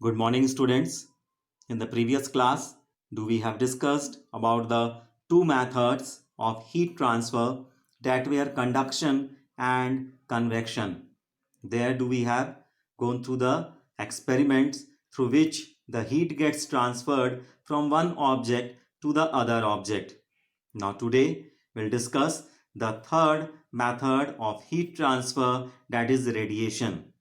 Good morning, students. In the previous class, we have discussed about the two methods of heat transfer that were conduction and convection. There we have gone through the experiments through which the heat gets transferred from one object to the other object. Now today we'll discuss the third method of heat transfer, that is radiation.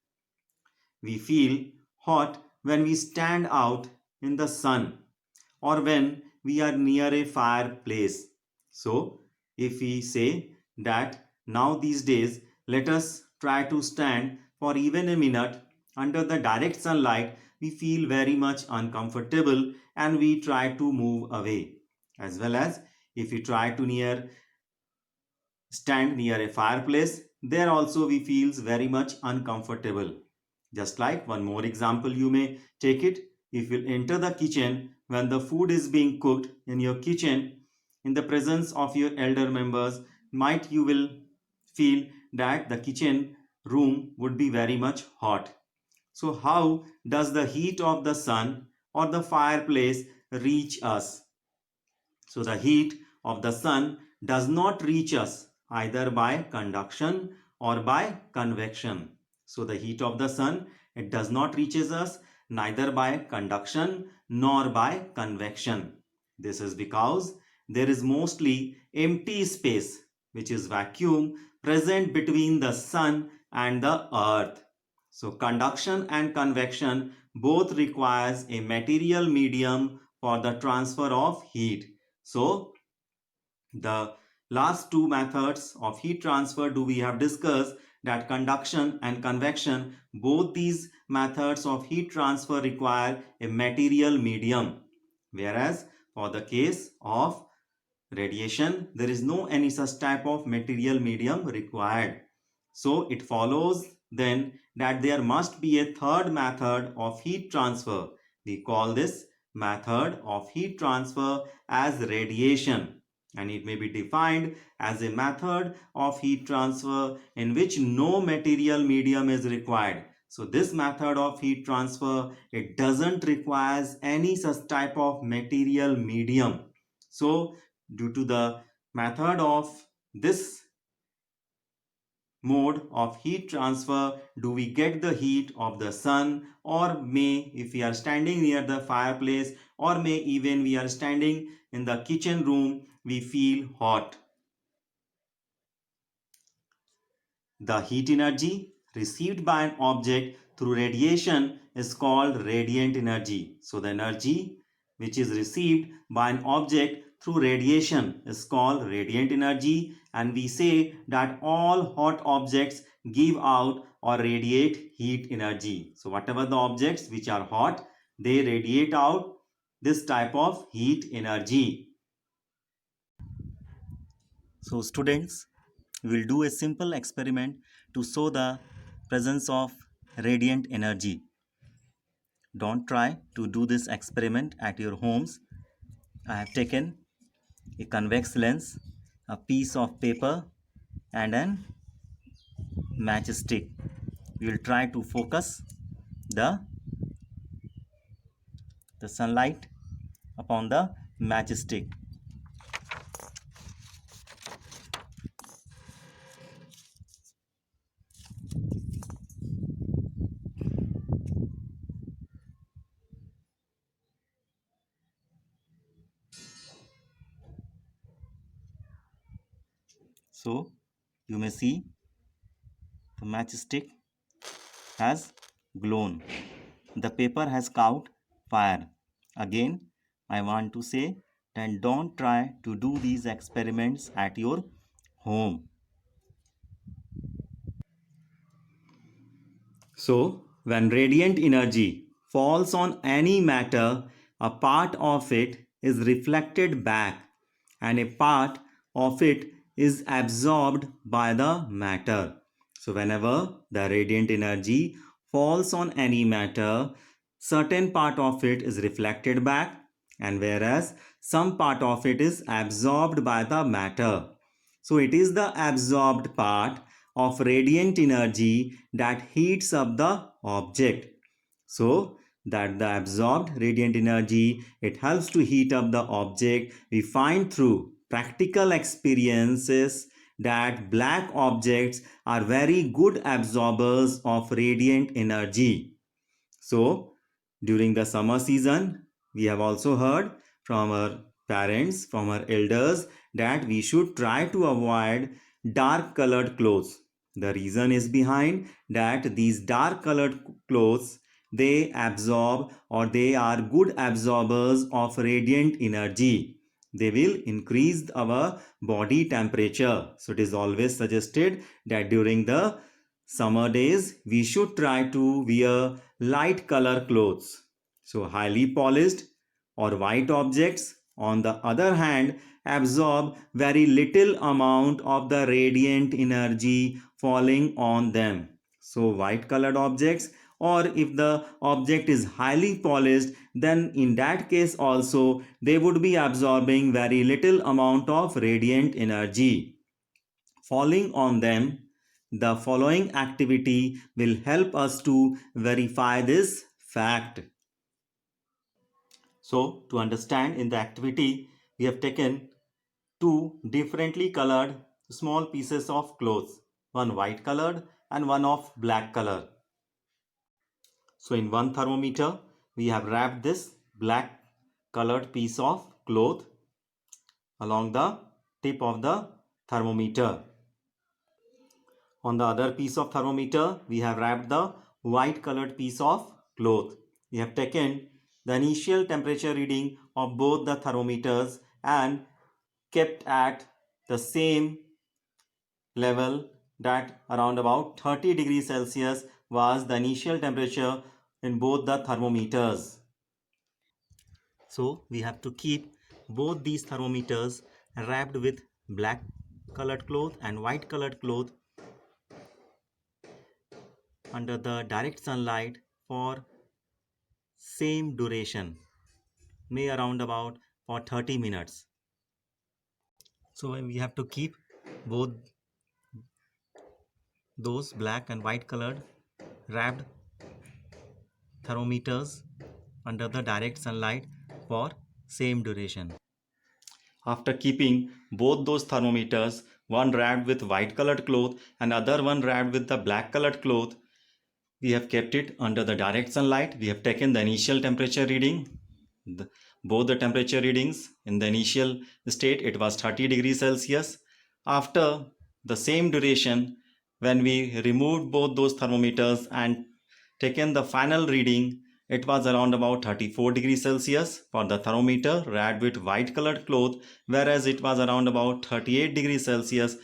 We feel hot when we stand out in the sun or when we are near a fireplace. So, if we say that now these days let us try to stand for even a minute under the direct sunlight, we feel very much uncomfortable and we try to move away. As well as if we try to stand near a fireplace, there also we feels very much uncomfortable. Just like one more example you may take it, if you enter the kitchen when the food is being cooked in your kitchen in the presence of your elder members, might you will feel that the kitchen room would be very much hot. So how does the heat of the sun or the fireplace reach us? So the heat of the sun does not reach us either by conduction or by convection. So the heat of the sun, it does not reaches us neither by conduction nor by convection. This is because there is mostly empty space, which is vacuum, present between the sun and the earth. So conduction and convection both requires a material medium for the transfer of heat. So the last two methods of heat transfer we have discussed, that conduction and convection, both these methods of heat transfer require a material medium, whereas for the case of radiation there is no any such type of material medium required. So it follows then that there must be a third method of heat transfer. We call this method of heat transfer as radiation, and it may be defined as a method of heat transfer in which no material medium is required. So this method of heat transfer, it doesn't require any such type of material medium. So due to the method of this mode of heat transfer, do we get the heat of the sun, or may if we are standing near the fireplace, or may even we are standing in the kitchen room, we feel hot. The heat energy received by an object through radiation is called radiant energy. So the energy which is received by an object through radiation is called radiant energy, and we say that all hot objects give out or radiate heat energy. So whatever the objects which are hot, they radiate out this type of heat energy. So students, we will do a simple experiment to show the presence of radiant energy. Don't try to do this experiment at your homes. I have taken a convex lens, a piece of paper and an matchstick. We will try to focus the sunlight upon the matchstick. So you may see the matchstick has glown. The paper has caught fire. Again, I want to say that don't try to do these experiments at your home. So, when radiant energy falls on any matter, a part of it is reflected back and a part of it is absorbed by the matter. So, whenever the radiant energy falls on any matter, certain part of it is reflected back, and whereas some part of it is absorbed by the matter. So, it is the absorbed part of radiant energy that heats up the object. So, that the absorbed radiant energy, it helps to heat up the object. We find through practical experiences that black objects are very good absorbers of radiant energy. So during the summer season, we have also heard from our parents, from our elders, that we should try to avoid dark colored clothes. The reason is behind that these dark colored clothes, they absorb, or they are good absorbers of radiant energy. They will increase our body temperature. So it is always suggested that during the summer days we should try to wear light color clothes. So highly polished or white objects, on the other hand, absorb very little amount of the radiant energy falling on them. So white colored objects, or if the object is highly polished, then in that case also they would be absorbing very little amount of radiant energy falling on them. The following activity will help us to verify this fact. So, to understand in the activity, we have taken two differently colored small pieces of clothes, one white colored and one of black color. So, in one thermometer, we have wrapped this black colored piece of cloth along the tip of the thermometer. On the other piece of thermometer, we have wrapped the white colored piece of cloth. We have taken the initial temperature reading of both the thermometers and kept at the same level, that around about 30 degrees Celsius was the initial temperature in both the thermometers. So we have to keep both these thermometers wrapped with black colored cloth and white colored cloth under the direct sunlight for same duration, may around about for 30 minutes. So we have to keep both those black and white colored wrapped thermometers under the direct sunlight for same duration. After keeping both those thermometers, one wrapped with white colored cloth and other one wrapped with the black colored cloth, we have kept it under the direct sunlight. We have taken the initial temperature reading. Both the temperature readings in the initial state, it was 30 degrees Celsius. After the same duration, when we removed both those thermometers and taken the final reading, it was around about 34 degrees Celsius for the thermometer wrapped with white colored cloth, whereas it was around about 38 degrees Celsius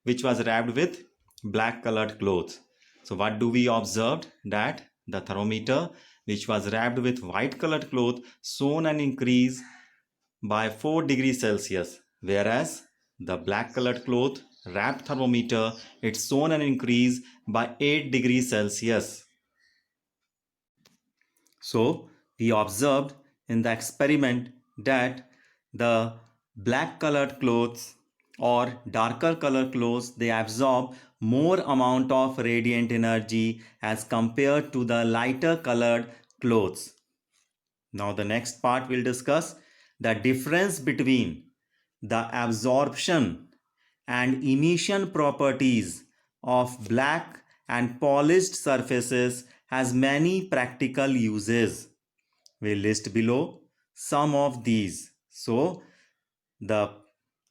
which was wrapped with black colored cloth. So what do we observed? That the thermometer which was wrapped with white colored cloth shown an increase by 4 degrees Celsius, whereas the black colored cloth wrapped thermometer, it's shown an increase by 8 degrees Celsius. So we observed in the experiment that the black colored clothes or darker color clothes, they absorb more amount of radiant energy as compared to the lighter colored clothes. Now the next part we'll discuss the difference between the absorption and emission properties of black and polished surfaces has many practical uses. We list below some of these. So the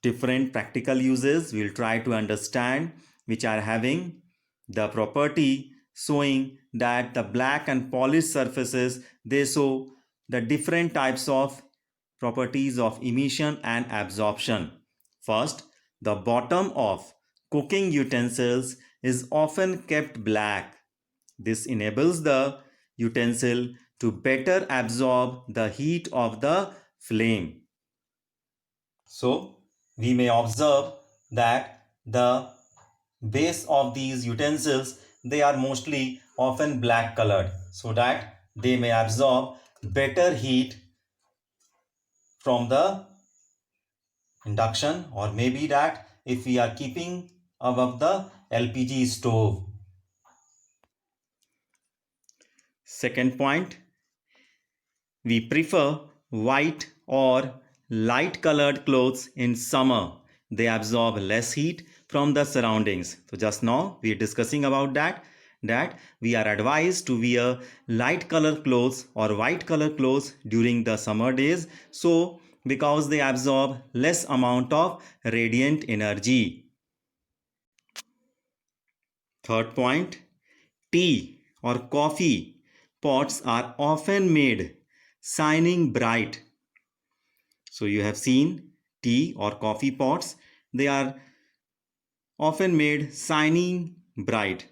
different practical uses we'll try to understand, which are having the property showing that the black and polished surfaces, they show the different types of properties of emission and absorption. First, the bottom of cooking utensils is often kept black. This enables the utensil to better absorb the heat of the flame. So we may observe that the base of these utensils, they are mostly often black colored, so that they may absorb better heat from the induction, or maybe that if we are keeping above the LPG stove. Second point, We prefer white or light colored clothes in summer. They absorb less heat from the surroundings. So just now we are discussing about that we are advised to wear light color clothes or white color clothes during the summer days, so because they absorb less amount of radiant energy. Third point, tea or coffee pots are often made shining bright. So you have seen tea or coffee pots, they are often made shining bright.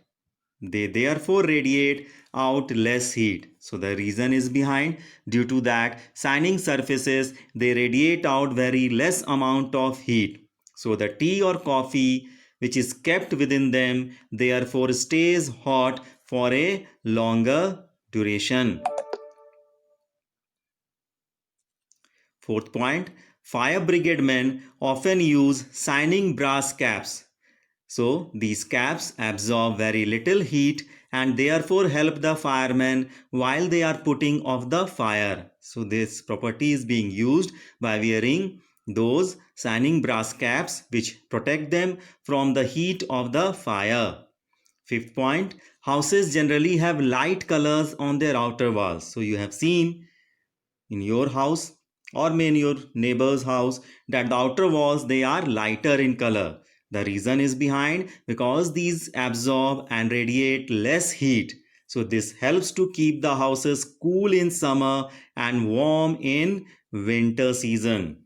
They therefore radiate out less heat. So the reason is behind, due to that shining surfaces, they radiate out very less amount of heat. So the tea or coffee which is kept within them therefore stays hot for a longer duration. Fourth point, fire brigade men often use shining brass caps. So these caps absorb very little heat and therefore help the firemen while they are putting off the fire. So this property is being used by wearing those shining brass caps which protect them from the heat of the fire. Fifth point, houses generally have light colors on their outer walls. So you have seen in your house or in your neighbor's house that the outer walls, they are lighter in color. The reason is behind, because these absorb and radiate less heat. So this helps to keep the houses cool in summer and warm in winter season.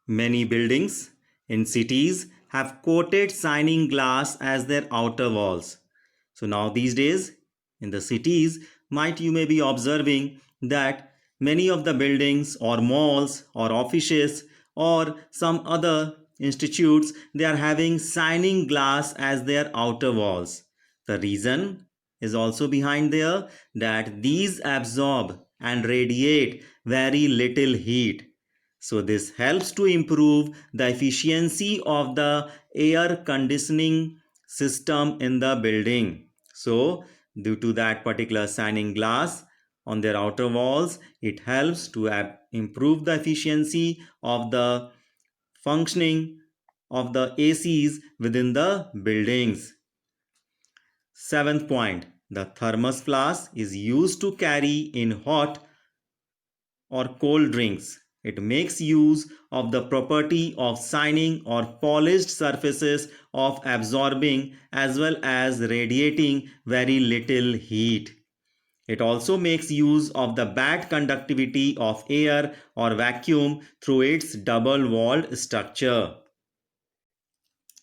Many buildings in cities have coated shining glass as their outer walls. So now these days in the cities, you may be observing that many of the buildings or malls or offices or some other institutes, they are having shining glass as their outer walls. The reason is also behind there, that these absorb and radiate very little heat. So this helps to improve the efficiency of the air conditioning system in the building. So due to that particular shining glass on their outer walls, it helps to improve the efficiency of the functioning of the ACs within the buildings. Seventh point, the thermos flask is used to carry in hot or cold drinks. It makes use of the property of shining or polished surfaces of absorbing as well as radiating very little heat. It also makes use of the bad conductivity of air or vacuum through its double-walled structure.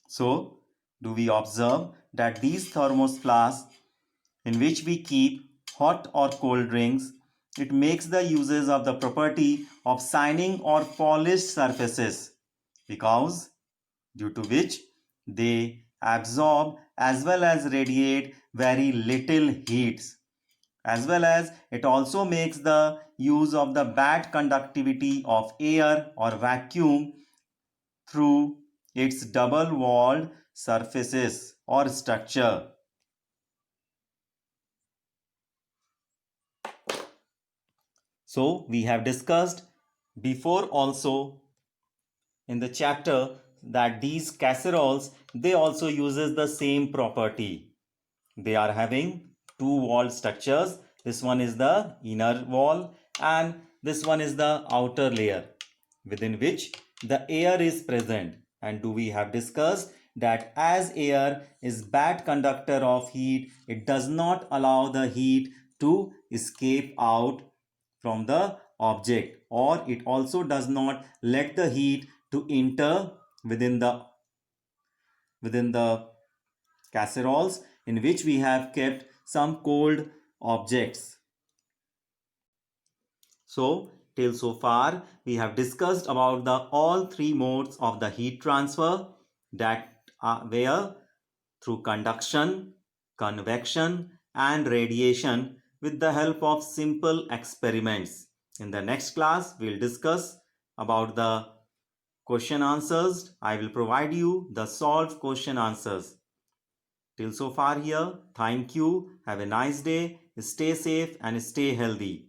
So, do we observe that these thermos flasks in which we keep hot or cold drinks, it makes the uses of the property of shining or polished surfaces, because due to which they absorb as well as radiate very little heats, as well as it also makes the use of the bad conductivity of air or vacuum through its double walled surfaces or structure. So we have discussed before also in the chapter that these casseroles, they also uses the same property. They are having two wall structures. This one is the inner wall and this one is the outer layer within which the air is present. And we have discussed that as air is bad conductor of heat, it does not allow the heat to escape out from the object, or it also does not let the heat to enter within the casseroles in which we have kept some cold objects. So till so far we have discussed about the all three modes of the heat transfer, that where through conduction, convection and radiation with the help of simple experiments. In the next class we'll discuss about the question answers. I will provide you the solved question answers. Till so far here, thank you. Have a nice day. Stay safe and stay healthy.